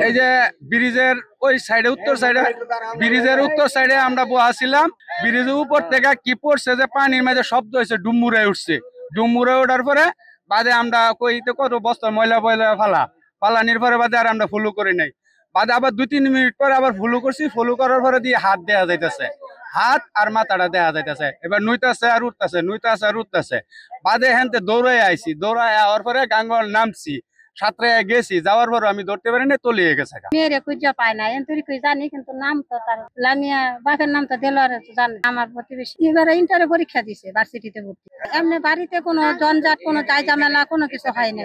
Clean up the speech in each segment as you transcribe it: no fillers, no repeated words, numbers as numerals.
এই যে ব্রিজের ওই সাইডে উত্তর সাইডে, ব্রিজের উত্তর সাইডে আমরা বসেছিলাম। ব্রিজের উপর থেকে কি পড়ছে যে পানির মাঝে শব্দ হয়েছে, ডুমুরে উঠছে। ডুমুরে ওঠার পরে বাদে আমরা কইতে কত বস্তা ময়লা পয়লা ফালানির পরে বাদে আর আমরা ফলো করি নাই। বাদে আবার 2-3 মিনিট পরে আবার ফলো করছি। ফলো করার পরে দিয়ে হাত দেয়া যাইতেছে, হাত আর মাথাটা দেয়া যাইতেছে। এবার নুইতাছে আর উঠতেছে, নুইতাছে আর উঠতেছে। বাদে হেনতে দৌড়াই আইছি, দৌড়াই আওয়ার পরে গাঙ্গল নামছি, সাঁতরে গেছি। যাওয়ার পর আমি ধরতে পারি না, তলিয়ে গেছে। মেয়েরে খুঁজে পায় না এন্তরি কই জানি, কিন্তু নাম তো তার লামিয়া, বাপের নাম তো দেলোয়ার জানি। আমার প্রতিবেশী এবারে ইন্টারে পরীক্ষা দিছে, ভার্সিটিতে ভর্তি। এমনি বাড়িতে কোনো জঞ্জাট, কোনো যাই ঝামেলা কোনো কিছু হয় না।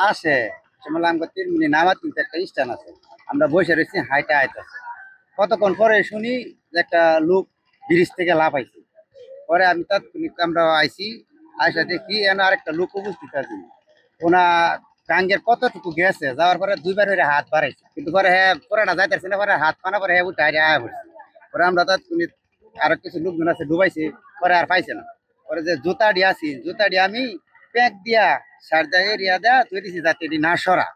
আসে সময় আমাকে 3 মিনিট নামার 3-4টা স্টান আছে, আমরা বসে রয়েছি, হাইটা আইতেছে। কতক্ষণ পরে শুনি যে একটা লোক ব্রিজ থেকে লাফাইছে। পরে আমি তাৎক্ষণিক আমরা আইছি, আইসা দেখি এনে আরেকটা লোক উপস্থিত আছে। ওনা গাঙ্গের কতটুকু গেছে, যাওয়ার পরে 2বার হয়ে হাত বাড়াইছে, কিন্তু পরে হ্যাঁ পরেটা যাইতেছে না, পরে হাত পানা পরে হ্যাঁ উঠে আয়া পড়ছে। পরে আমরা তাৎক্ষণিক আরো কিছু লোকজন আছে ডুবাইছে, পরে আর পাইছে না। পরে যে জুতা দিয়ে আছি, জুতা দিয়ে আমি প্যাক দিয়া সারদা এরিয়া দেয়া তুই দিছি, যাতে এটি না সরা,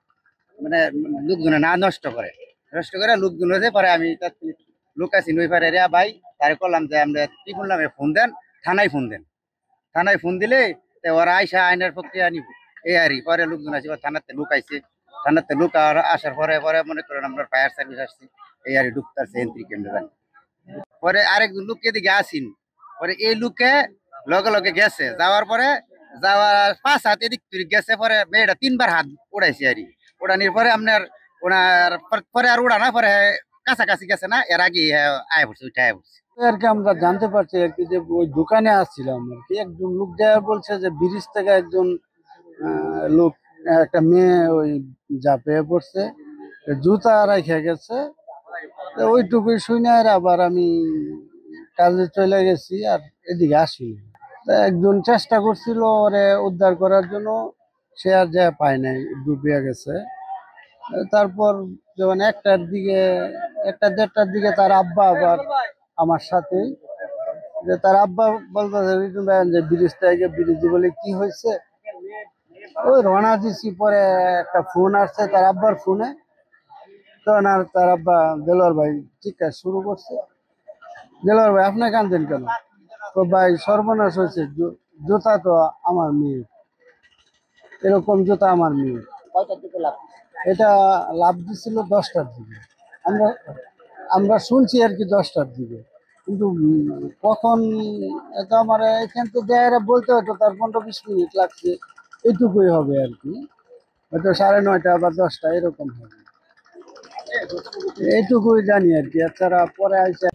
মানে লোকজনে না নষ্ট করে লোকজন হয়েছে। পরে আমি তাৎক্ষণিক লোক আছি নই পারে রে ভাই, তারে করলাম যে আমরা টিপুন নামে ফোন দেন, থানায় ফোন দেন। থানায় ফোন দিলে ওরা আইসা আইনের প্রক্রিয়া নিব, এই আর পরে লোকজন আসে, থানাতে লোক আইছে। থানাতে লোক আসার পরে পরে মনে করেন আমরা ফায়ার সার্ভিস আসছে, এই আর ঢুকতেছে এন্ট্রি ক্যামেরা। পরে আরেকজন লোক এদিকে আসিন, পরে এই লোকে লগে লগে গেছে। যাওয়ার পরে যাওয়ার 5 হাত এদিক গেছে। পরে মেয়েটা 3বার হাত উড়াইছে আর উড়ানির পরে আপনার ওনার পরে আর উড়ানা, পরে কাছাকাছি গেছে না, এর আগে আয় পড়ছে, উঠে আয় পড়ছে আর কি। আমরা জানতে পারছি আর কি যে ওই দোকানে আসছিলাম আর কি, একজন লোক দেয়া বলছে যে ব্রিজ থেকে একজন লোক, একটা মেয়ে ওই ঝাঁপিয়ে পড়ছে, জুতা রেখে গেছে। তো ওইটুকুই শুনে আর আবার আমি কাজে চলে গেছি, আর এদিকে আসিনি। তা একজন চেষ্টা করছিল ওরে উদ্ধার করার জন্য, সে আর যা পায় নাই, ডুবিয়ে গেছে। তারপর যখন 1টার দিকে, 1টা 1:30টার দিকে তার আব্বা আবার আমার সাথে, যে তার আব্বা বলতেছে যে ব্রিজ থেকে ব্রিজে বলে কি হয়েছে, ওই রওনা দিছি। পরে একটা ফোন আসছে তার আব্বার ফোনে, তখন আর তার আব্বা দেলোয়ার ভাই চিৎকার শুরু করছে, দেলোয়ার ভাই আপনি কাঁদছেন কেন? তো ভাই সর্বনাশ হয়েছে, জুতা তো আমার মেয়ে, এরকম জুতা আমার মেয়ে। এটা লাভ দিছিল 10টার দিকে, আমরা আমরা শুনছি আর কি 10টার দিকে, কিন্তু কখন এটা আমার এখান থেকে দেয়ারে বলতে হয়তো তার 15-20 মিনিট লাগছে, এইটুকুই হবে আর কি, হয়তো 9:30 বা 10টা এরকম হবে, এইটুকুই জানি আর কি। এছাড়া পরে আইসা